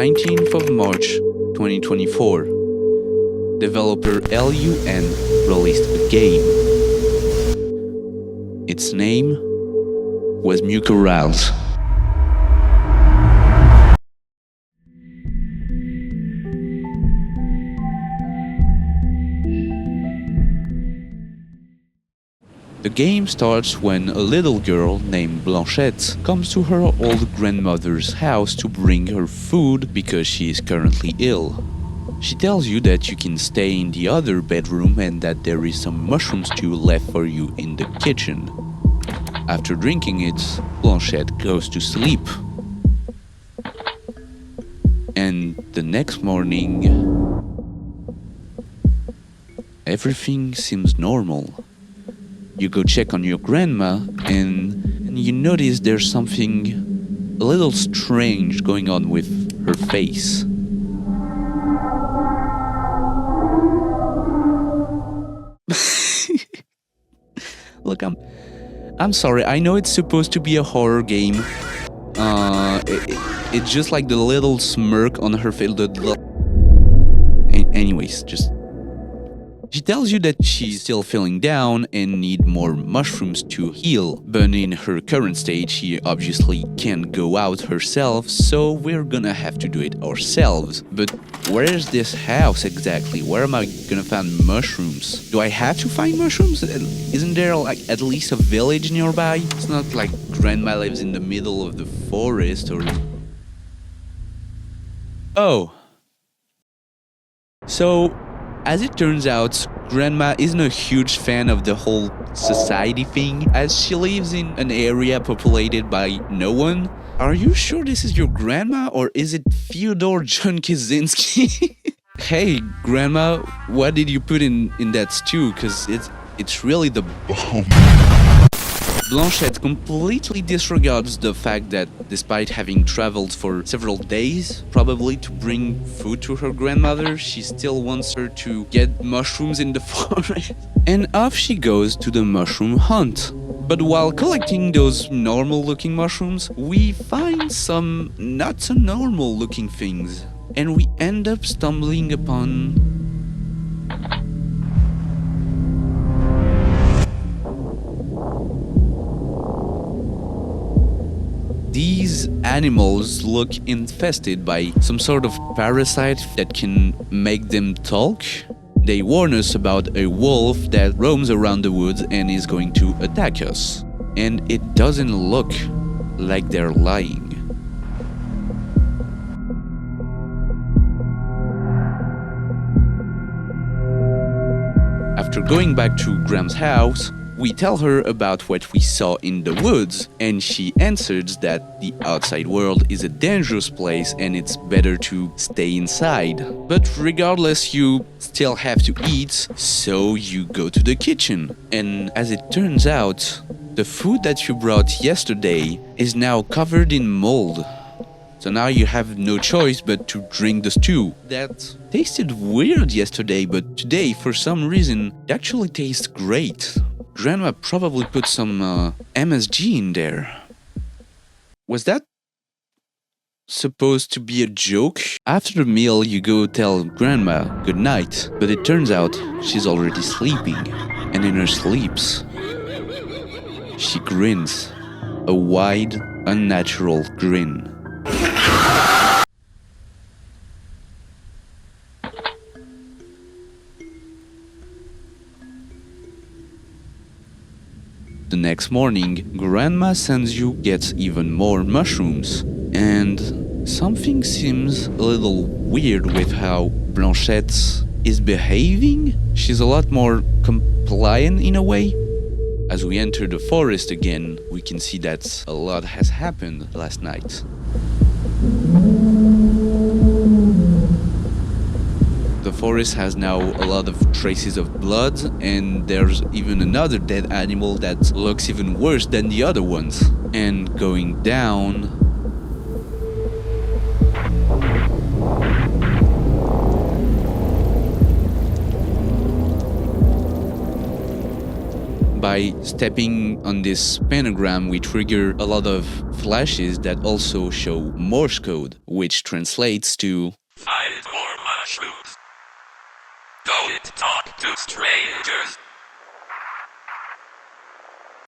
19th of March 2024, developer LUN released a game. Its name was Mucorales. The game starts when a little girl named Blanchette comes to her old grandmother's house to bring her food because she is currently ill. She tells you that you can stay in the other bedroom and that there is some mushroom stew left for you in the kitchen. After drinking it, Blanchette goes to sleep. And the next morning, everything seems normal. You go check on your grandma and you notice there's something a little strange going on with her face. Look, I'm sorry. I know it's supposed to be a horror game. It's just like the little smirk on her face. Anyways, just... She tells you that she's still feeling down and need more mushrooms to heal, but in her current state she obviously can't go out herself, so we're gonna have to do it ourselves. But where is this house exactly? Where am I gonna find mushrooms? Do I have to find mushrooms? Isn't there like at least a village nearby? It's not like grandma lives in the middle of the forest or... Oh. So... as it turns out, Grandma isn't a huge fan of the whole society thing, as she lives in an area populated by no one. Are you sure this is your grandma, or is it Fyodor John Kaczynski? Hey, Grandma, what did you put in that stew? Cause it's really the bomb. Blanchette completely disregards the fact that despite having traveled for several days, probably to bring food to her grandmother, she still wants her to get mushrooms in the forest. And off she goes to the mushroom hunt. But while collecting those normal-looking mushrooms, we find some not so normal-looking things. And we end up stumbling upon... these animals look infested by some sort of parasite that can make them talk. They warn us about a wolf that roams around the woods and is going to attack us. And it doesn't look like they're lying. After going back to Graham's house, we tell her about what we saw in the woods, and she answers that the outside world is a dangerous place and it's better to stay inside. But regardless, you still have to eat, so you go to the kitchen. And as it turns out, the food that you brought yesterday is now covered in mold. So now you have no choice but to drink the stew. That tasted weird yesterday, but today, for some reason, it actually tastes great. Grandma probably put some MSG in there. Was that supposed to be a joke? After the meal, you go tell Grandma good night, but it turns out she's already sleeping. And in her sleeps, she grins. A wide, unnatural grin. The next morning, Grandma sends you get even more mushrooms, and something seems a little weird with how Blanchette is behaving. She's a lot more compliant in a way. As we enter the forest again, we can see that a lot has happened last night. The forest has now a lot of traces of blood, and there's even another dead animal that looks even worse than the other ones. And going down... by by stepping on this pentagram, we trigger a lot of flashes that also show Morse code, which translates to Find more mushrooms. Don't talk to strangers.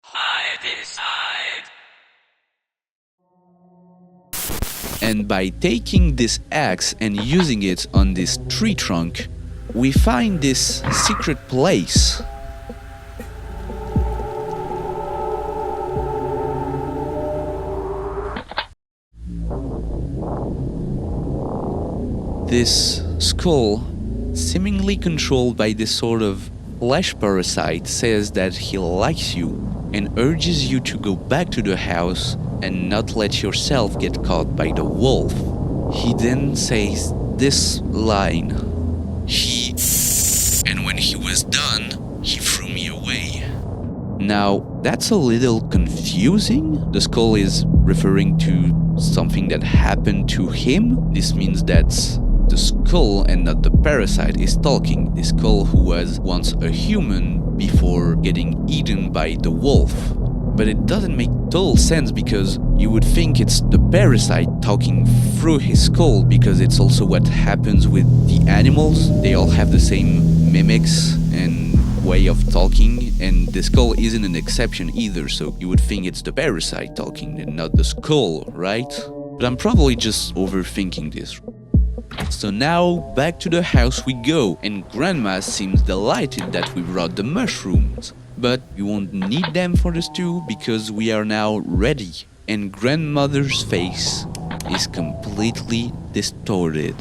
Hide inside. And by taking this axe and using it on this tree trunk, we find this secret place. This skull, seemingly controlled by this sort of flesh parasite, says that he likes you and urges you to go back to the house and not let yourself get caught by the wolf. He then says this line, and when he was done, he threw me away. Now, that's a little confusing. The skull is referring to something that happened to him. This means that the skull and not the parasite is talking. The skull who was once a human before getting eaten by the wolf. But it doesn't make total sense because you would think it's the parasite talking through his skull, because it's also what happens with the animals. They all have the same mimics and way of talking, and the skull isn't an exception either, so you would think it's the parasite talking and not the skull, right? But I'm probably just overthinking this. So now, back to the house we go, and Grandma seems delighted that we brought the mushrooms. But we won't need them for the stew because we are now ready. And Grandmother's face is completely distorted.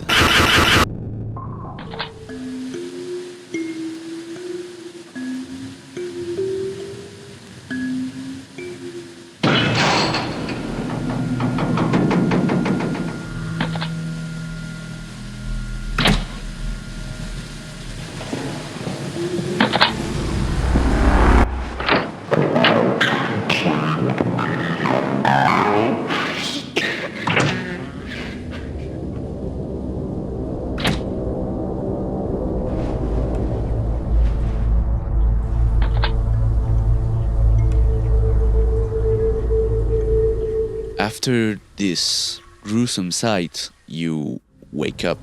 After this gruesome sight, you wake up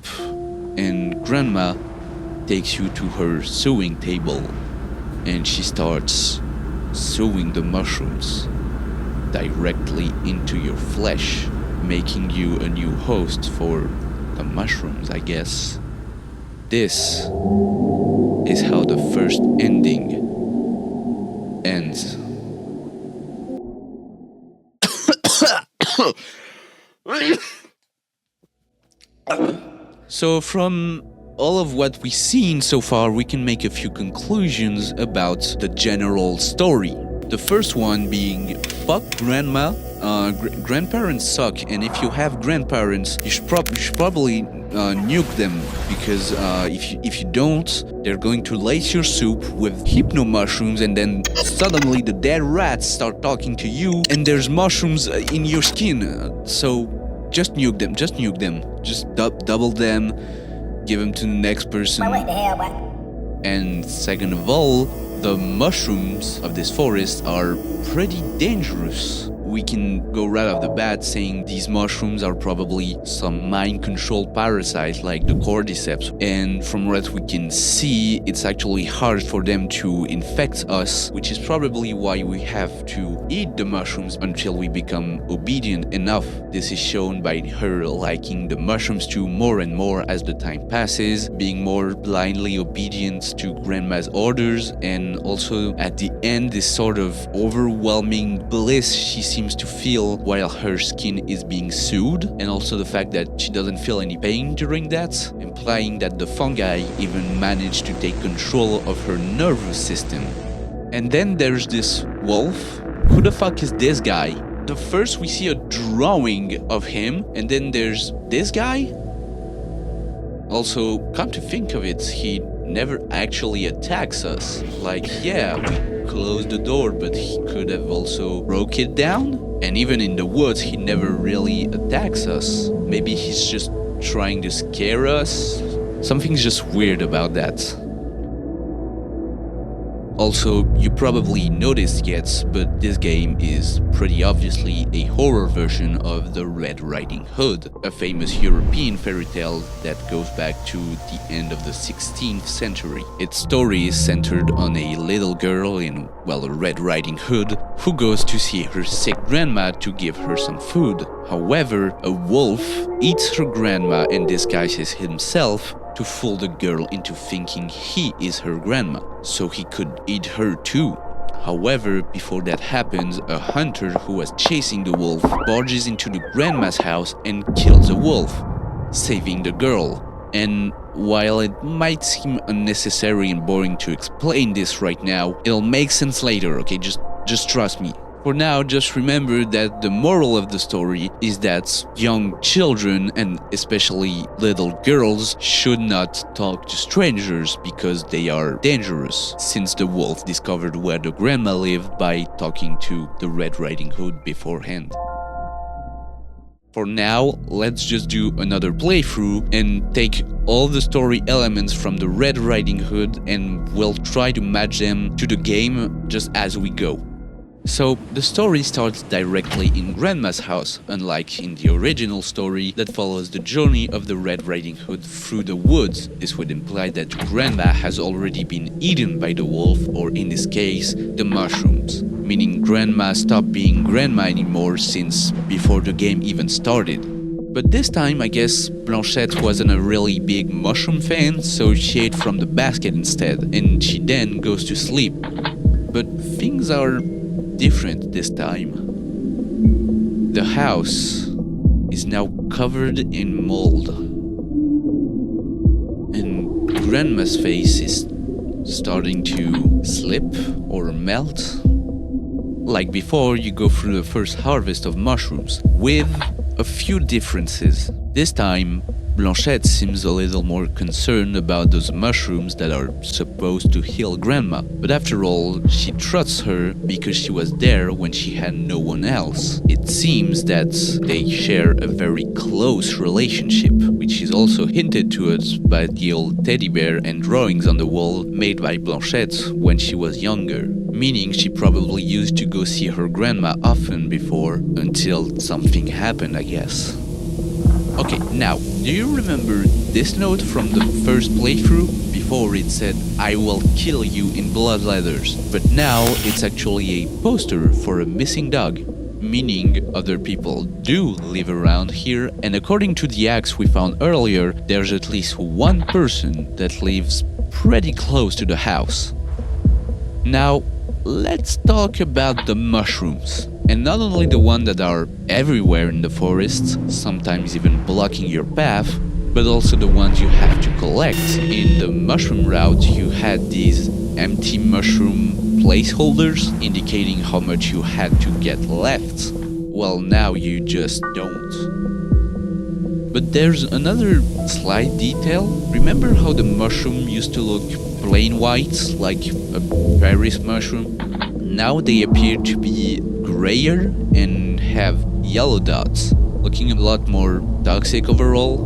and Grandma takes you to her sewing table and she starts sewing the mushrooms directly into your flesh, making you a new host for the mushrooms, I guess. This is how the first ending ends. So from all of what we've seen so far, we can make a few conclusions about the general story. The first one being, fuck grandma. Grandparents suck, and if you have grandparents, you should probably nuke them, because if you don't, they're going to lace your soup with hypno mushrooms, and then suddenly the dead rats start talking to you, and there's mushrooms in your skin. So just nuke them. Just double them, give them to the next person. What the hell, what? And second of all, the mushrooms of this forest are pretty dangerous. We can go right off the bat saying these mushrooms are probably some mind-controlled parasites like the cordyceps, and from what we can see, it's actually hard for them to infect us, which is probably why we have to eat the mushrooms until we become obedient enough. This is shown by her liking the mushrooms too more and more as the time passes, being more blindly obedient to Grandma's orders, and also at the end this sort of overwhelming bliss she seems to feel while her skin is being sewed, and also the fact that she doesn't feel any pain during that, implying that the fungi even managed to take control of her nervous system. And then there's this wolf. Who the fuck is this guy? The first we see a drawing of him, and then there's this guy. Also, come to think of it, he never actually attacks us. Like, yeah, we closed the door, but he could have also broke it down. And even in the woods, he never really attacks us. Maybe he's just trying to scare us. Something's just weird about that. Also, you probably noticed yet, but this game is pretty obviously a horror version of the Red Riding Hood, a famous European fairy tale that goes back to the end of the 16th century. Its story is centered on a little girl in, well, a Red Riding Hood who goes to see her sick grandma to give her some food. However, a wolf eats her grandma and disguises himself to fool the girl into thinking he is her grandma, so he could eat her too. However, before that happens, a hunter who was chasing the wolf barges into the grandma's house and kills the wolf, saving the girl. And while it might seem unnecessary and boring to explain this right now, it'll make sense later, okay? Just trust me. For now, just remember that the moral of the story is that young children, and especially little girls, should not talk to strangers because they are dangerous, since the wolf discovered where the grandma lived by talking to the Red Riding Hood beforehand. For now, let's just do another playthrough and take all the story elements from the Red Riding Hood and we'll try to match them to the game just as we go. So, the story starts directly in Grandma's house, unlike in the original story that follows the journey of the Red Riding Hood through the woods. This would imply that Grandma has already been eaten by the wolf, or in this case, the mushrooms. Meaning Grandma stopped being Grandma anymore since before the game even started. But this time, I guess Blanchette wasn't a really big mushroom fan, so she ate from the basket instead, and she then goes to sleep. But things are different this time. The house is now covered in mold, and Grandma's face is starting to slip or melt. Like before, you go through the first harvest of mushrooms, with a few differences. This time, Blanchette seems a little more concerned about those mushrooms that are supposed to heal Grandma. But after all, she trusts her because she was there when she had no one else. It seems that they share a very close relationship, which is also hinted to us by the old teddy bear and drawings on the wall made by Blanchette when she was younger. Meaning she probably used to go see her grandma often before, until something happened, I guess. Okay, now, do you remember this note from the first playthrough? Before it said, "I will kill you" in blood letters. But now it's actually a poster for a missing dog. Meaning other people do live around here, and according to the axe we found earlier, there's at least one person that lives pretty close to the house. Now, let's talk about the mushrooms. And not only the ones that are everywhere in the forest, sometimes even blocking your path, but also the ones you have to collect. In the mushroom route, you had these empty mushroom placeholders indicating how much you had to get left. Well, now you just don't. But there's another slight detail. Remember how the mushroom used to look plain white, like a Paris mushroom? Now they appear to be grayer and have yellow dots, looking a lot more toxic overall.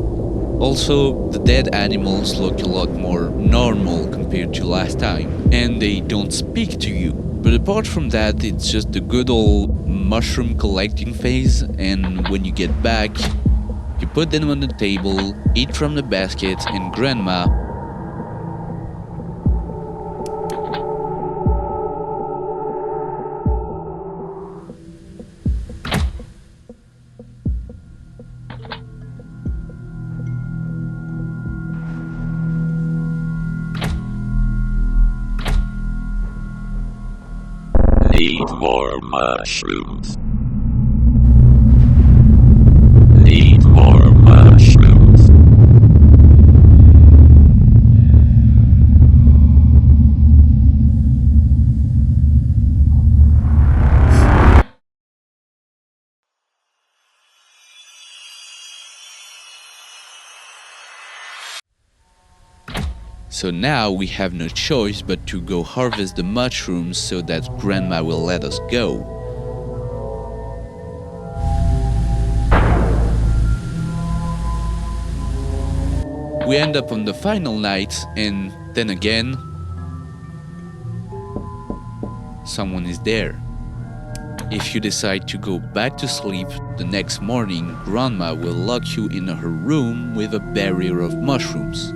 Also, the dead animals look a lot more normal compared to last time, and they don't speak to you. But apart from that, it's just the good old mushroom collecting phase, and when you get back, you put them on the table, eat from the basket, and Grandma Need more mushrooms. Need more mushrooms. So now we have no choice but to go harvest the mushrooms so that Grandma will let us go. We end up on the final night, and then again, someone is there. If you decide to go back to sleep, the next morning, Grandma will lock you in her room with a barrier of mushrooms.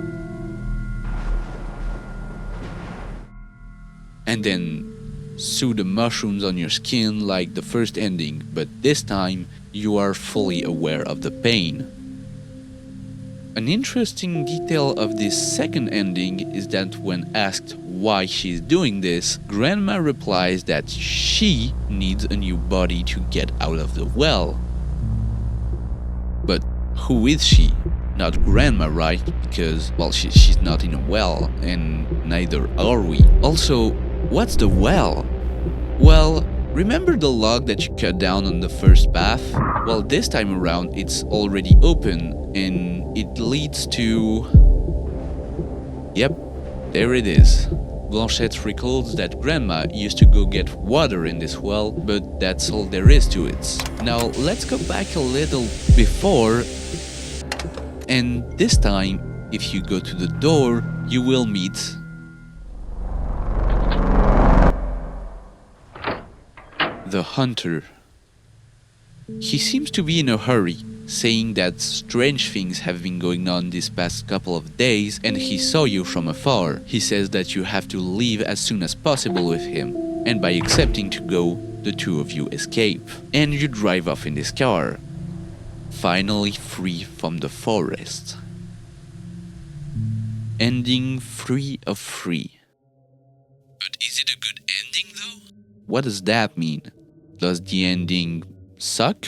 And then sew the mushrooms on your skin like the first ending, but this time you are fully aware of the pain. An interesting detail of this second ending is that when asked why she's doing this, Grandma replies that she needs a new body to get out of the well. But who is she? Not Grandma, right? Because, well, she's not in a well, and neither are we. Also, what's the well? Well, remember the log that you cut down on the first path? Well, this time around it's already open and it leads to... Yep, there it is. Blanchette recalls that Grandma used to go get water in this well, but that's all there is to it. Now let's go back a little before, and this time, if you go to the door, you will meet the hunter. He seems to be in a hurry, saying that strange things have been going on these past couple of days and he saw you from afar. He says that you have to leave as soon as possible with him, and by accepting to go, the two of you escape. And you drive off in this car, finally free from the forest. Ending 3 of 3. But is it a good ending though? What does that mean? Does the ending suck?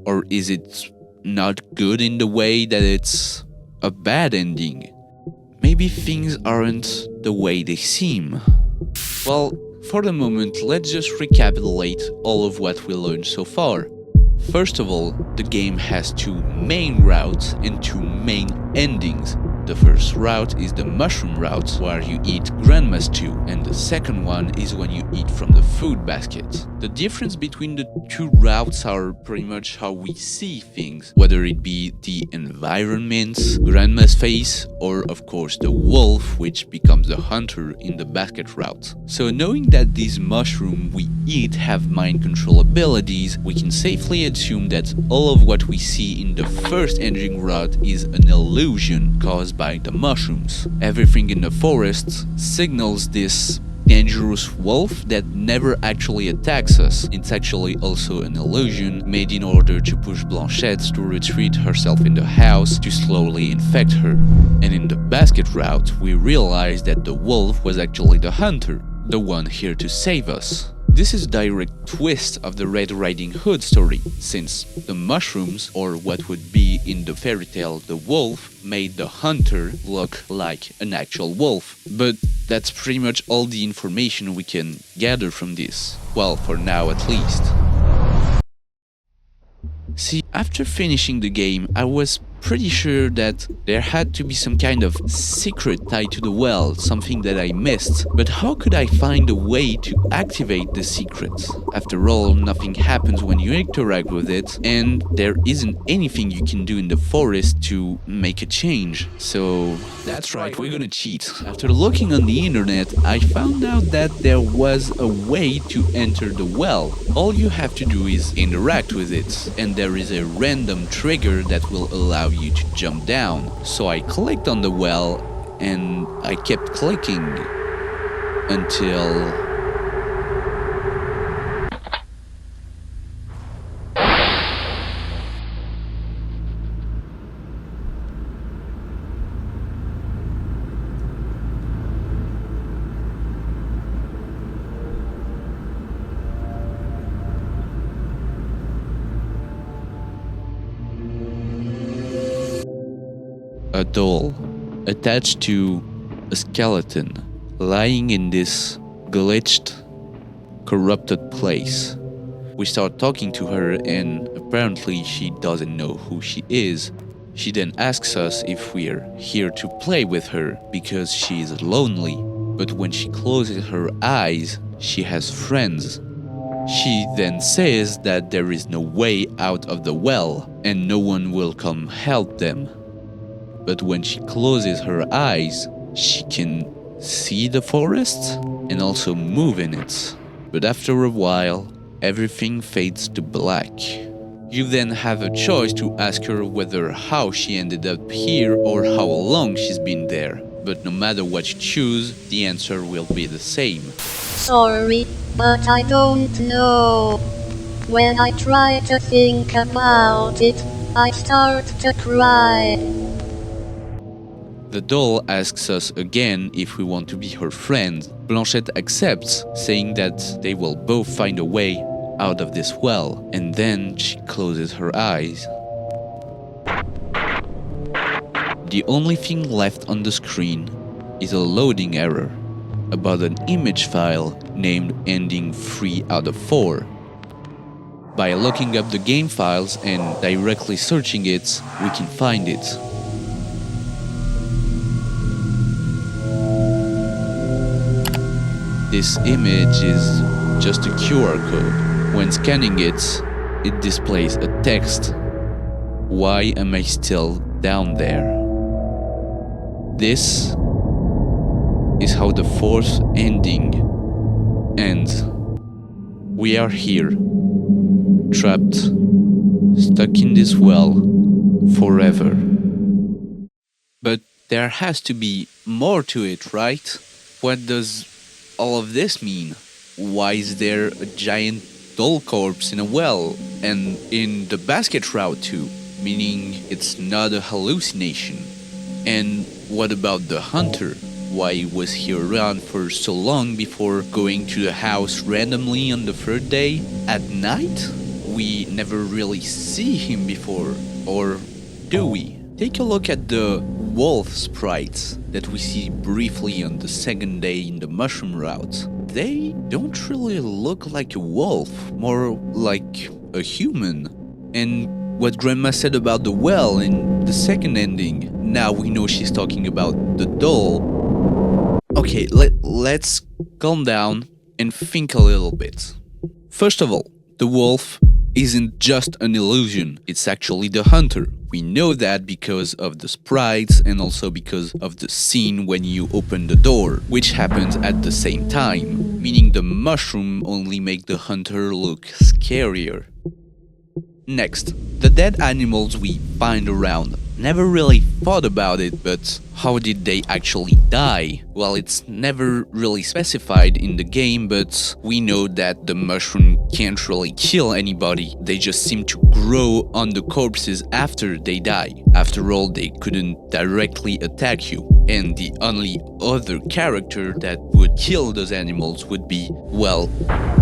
Or is it not good in the way that it's a bad ending? Maybe things aren't the way they seem. Well, for the moment, let's just recapitulate all of what we learned so far. First of all, the game has 2 main routes and 2 main endings. The first route is the mushroom route, where you eat Grandma's stew, and the second one is when you eat from the food basket. The difference between the 2 routes are pretty much how we see things, whether it be the environment, Grandma's face, or of course the wolf, which becomes the hunter in the basket route. So knowing that these mushrooms we eat have mind control abilities, we can safely assume that all of what we see in the first ending route is an illusion caused by the mushrooms. Everything in the forest signals this dangerous wolf that never actually attacks us. It's actually also an illusion made in order to push Blanchette to retreat herself in the house to slowly infect her. And in the basket route, we realize that the wolf was actually the hunter, the one here to save us. This is a direct twist of the Red Riding Hood story, since the mushrooms, or what would be in the fairy tale the wolf, made the hunter look like an actual wolf. But that's pretty much all the information we can gather from this. Well, for now at least. See, after finishing the game, I was pretty sure that there had to be some kind of secret tied to the well, something that I missed. But how could I find a way to activate the secret? After all, nothing happens when you interact with it, and there isn't anything you can do in the forest to make a change. So that's right, we're gonna cheat. After looking on the internet, I found out that there was a way to enter the well. All you have to do is interact with it, and there is a random trigger that will allow you to jump down. So I clicked on the well and I kept clicking until a doll attached to a skeleton lying in this glitched, corrupted place. We start talking to her and apparently she doesn't know who she is. She then asks us if we're here to play with her because she is lonely, but when she closes her eyes, she has friends. She then says that there is no way out of the well and no one will come help them. But when she closes her eyes, she can see the forest and also move in it. But after a while, everything fades to black. You then have a choice to ask her whether how she ended up here or how long she's been there. But no matter what you choose, the answer will be the same. Sorry, but I don't know. When I try to think about it, I start to cry. The doll asks us again if we want to be her friend. Blanchette accepts, saying that they will both find a way out of this well, and then she closes her eyes. The only thing left on the screen is a loading error about an image file named ending 3 out of 4. By looking up the game files and directly searching it, we can find it. This image is just a QR code. When scanning it, it displays a text. Why am I still down there? This is how the fourth ending ends. We are here, trapped, stuck in this well, forever. But there has to be more to it, right? What does all of this mean? Why is there a giant doll corpse in a well and in the basket route too? Meaning it's not a hallucination. And what about the hunter? Why was he around for so long before going to the house randomly on the third day? At night? We never really see him before, or do we? Take a look at the wolf sprites that we see briefly on the second day in the mushroom route. They don't really look like a wolf, more like a human. And what Grandma said about the well in the second ending, now we know she's talking about the doll. Okay, let's calm down and think a little bit. First of all, the wolf isn't just an illusion, it's actually the hunter. We know that because of the sprites and also because of the scene when you open the door, which happens at the same time, meaning the mushroom only make the hunter look scarier. Next, the dead animals we find around. Never really thought about it, but how did they actually die? Well, it's never really specified in the game, but we know that the mushroom can't really kill anybody. They just seem to grow on the corpses after they die. After all, they couldn't directly attack you. And the only other character that would kill those animals would be, well,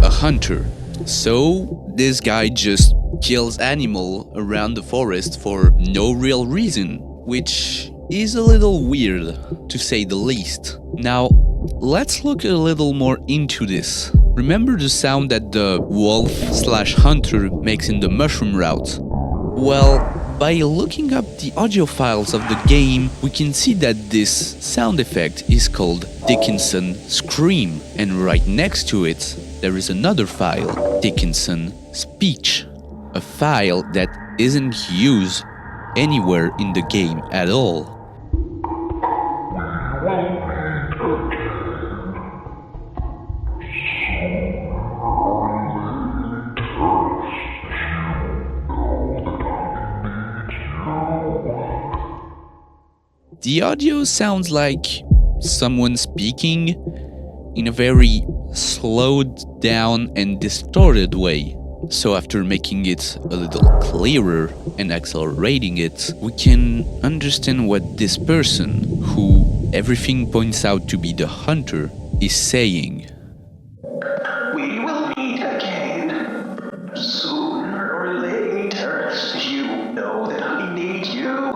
a hunter. So this guy just kills animal around the forest for no real reason, which is a little weird, to say the least. Now, let's look a little more into this. Remember the sound that the wolf/hunter makes in the mushroom route? Well, by looking up the audio files of the game, we can see that this sound effect is called Dickinson Scream, and right next to it, there is another file, Dickinson Speech, a file that isn't used anywhere in the game at all. The audio sounds like someone speaking in a very slowed down and distorted way. So after making it a little clearer and accelerating it, we can understand what this person, who everything points out to be the hunter, is saying. We will meet again. Sooner or later, you know that I need you.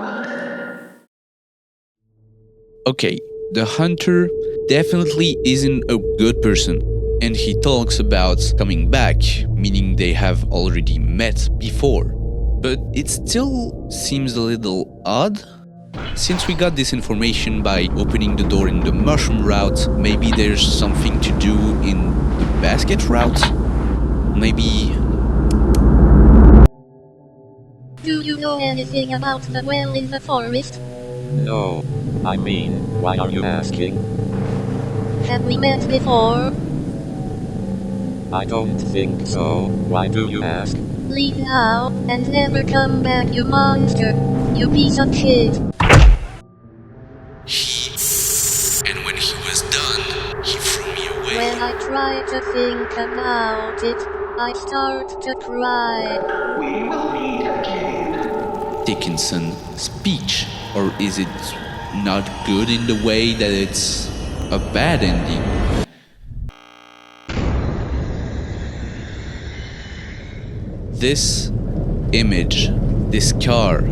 Okay, the hunter definitely isn't a good person. And he talks about coming back, meaning they have already met before. But it still seems a little odd. Since we got this information by opening the door in the mushroom route, maybe there's something to do in the basket route? Maybe... Do you know anything about the well in the forest? No. I mean, why are you asking? Have we met before? I don't think so. Why do you ask? Leave now, and never come back, you monster. You piece of shit. And when he was done, he threw me away. When I try to think about it, I start to cry. We will meet again. Dickinson speech, or is it not good in the way that it's a bad ending? This image, this car,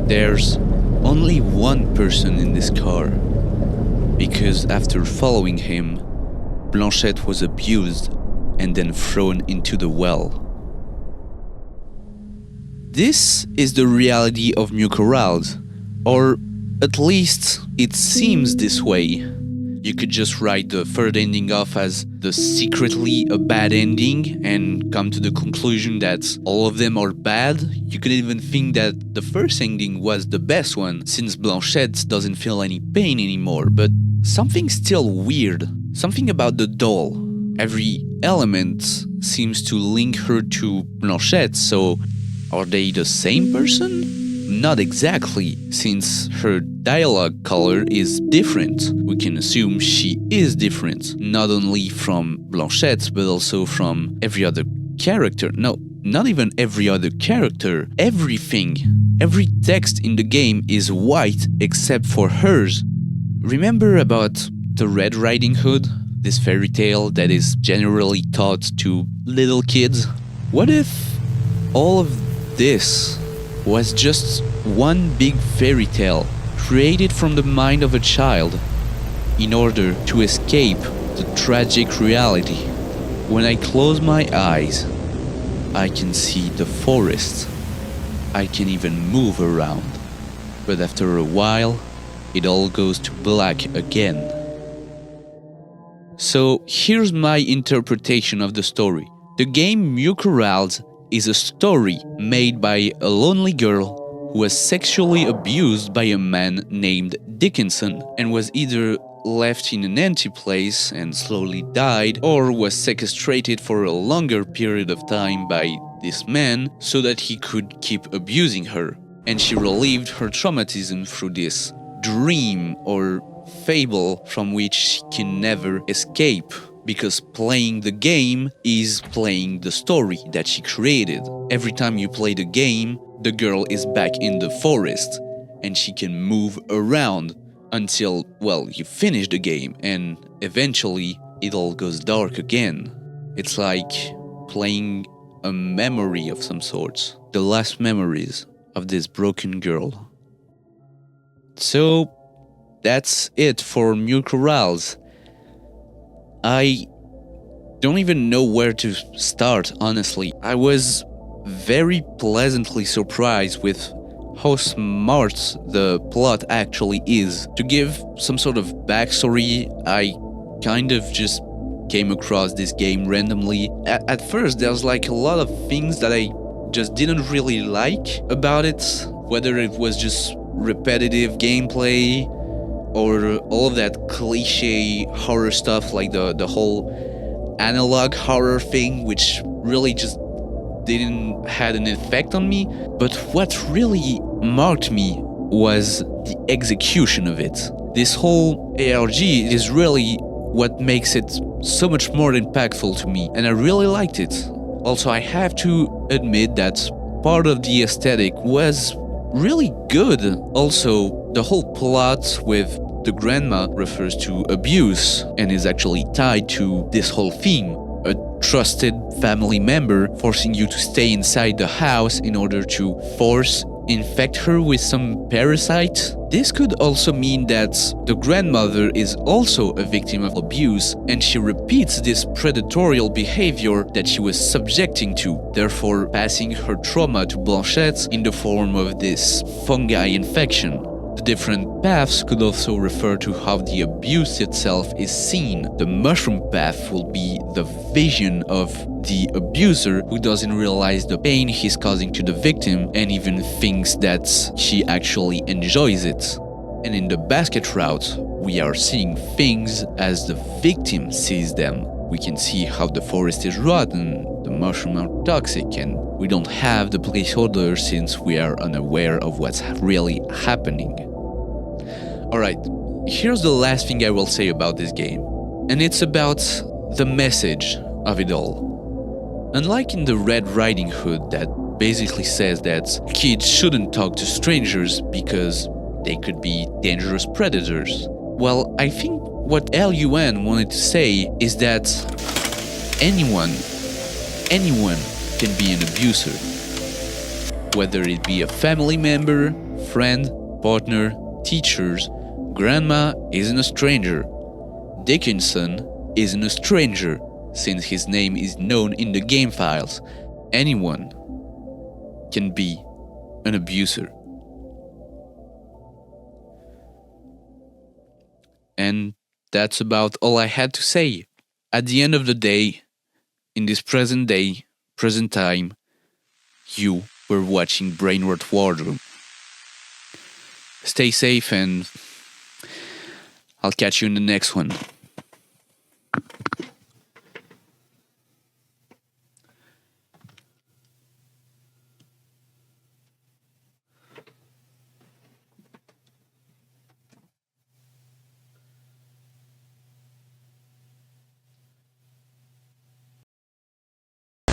there's only one person in this car, because after following him, Blanchette was abused and then thrown into the well. This is the reality of Mucorales, or at least it seems this way. You could just write the third ending off as the secretly a bad ending and come to the conclusion that all of them are bad. You could even think that the first ending was the best one, since Blanchette doesn't feel any pain anymore, but something's still weird. Something about the doll. Every element seems to link her to Blanchette, so are they the same person? Not exactly, since her dialogue color is different. We can assume she is different, not only from Blanchette, but also from every other character. No, not even every other character. Everything, every text in the game is white except for hers. Remember about the Red Riding Hood? This fairy tale that is generally taught to little kids? What if all of this was just one big fairy tale created from the mind of a child in order to escape the tragic reality? When I close my eyes, I can see the forest. I can even move around. But after a while, it all goes to black again. So here's my interpretation of the story. The game Mucorales is a story made by a lonely girl who was sexually abused by a man named Dickinson and was either left in an empty place and slowly died, or was sequestrated for a longer period of time by this man so that he could keep abusing her. And she relieved her traumatism through this dream or fable from which she can never escape, because playing the game is playing the story that she created. Every time you play the game, the girl is back in the forest and she can move around until, well, you finish the game and eventually it all goes dark again. It's like playing a memory of some sort, the last memories of this broken girl. So that's it for Mucorales. I don't even know where to start, honestly. I was very pleasantly surprised with how smart the plot actually is. To give some sort of backstory, I kind of just came across this game randomly. At first, there's like a lot of things that I just didn't really like about it, whether it was just repetitive gameplay or all of that cliche horror stuff, like the whole analog horror thing, which really just didn't had an effect on me. But what really marked me was the execution of it. This whole ARG is really what makes it so much more impactful to me, and I really liked it. Also, I have to admit that part of the aesthetic was really good. Also, the whole plot with the grandma refers to abuse and is actually tied to this whole theme. A trusted family member forcing you to stay inside the house in order to infect her with some parasite. This could also mean that the grandmother is also a victim of abuse and she repeats this predatorial behavior that she was subjecting to, therefore passing her trauma to Blanchette in the form of this fungi infection. The different paths could also refer to how the abuse itself is seen. The mushroom path will be the vision of the abuser, who doesn't realize the pain he's causing to the victim and even thinks that she actually enjoys it. And in the basket route, we are seeing things as the victim sees them. We can see how the forest is rotten, the mushrooms are toxic, and we don't have the placeholder since we are unaware of what's really happening. Alright, here's the last thing I will say about this game, and it's about the message of it all. Unlike in the Red Riding Hood that basically says that kids shouldn't talk to strangers because they could be dangerous predators, well, I think what LUN wanted to say is that anyone can be an abuser. Whether it be a family member, friend, partner, teachers, grandma isn't a stranger. Dickinson isn't a stranger, since his name is known in the game files. Anyone can be an abuser. And that's about all I had to say. At the end of the day, in this present day, present time, you were watching Brainrot Wardroom. Stay safe and I'll catch you in the next one.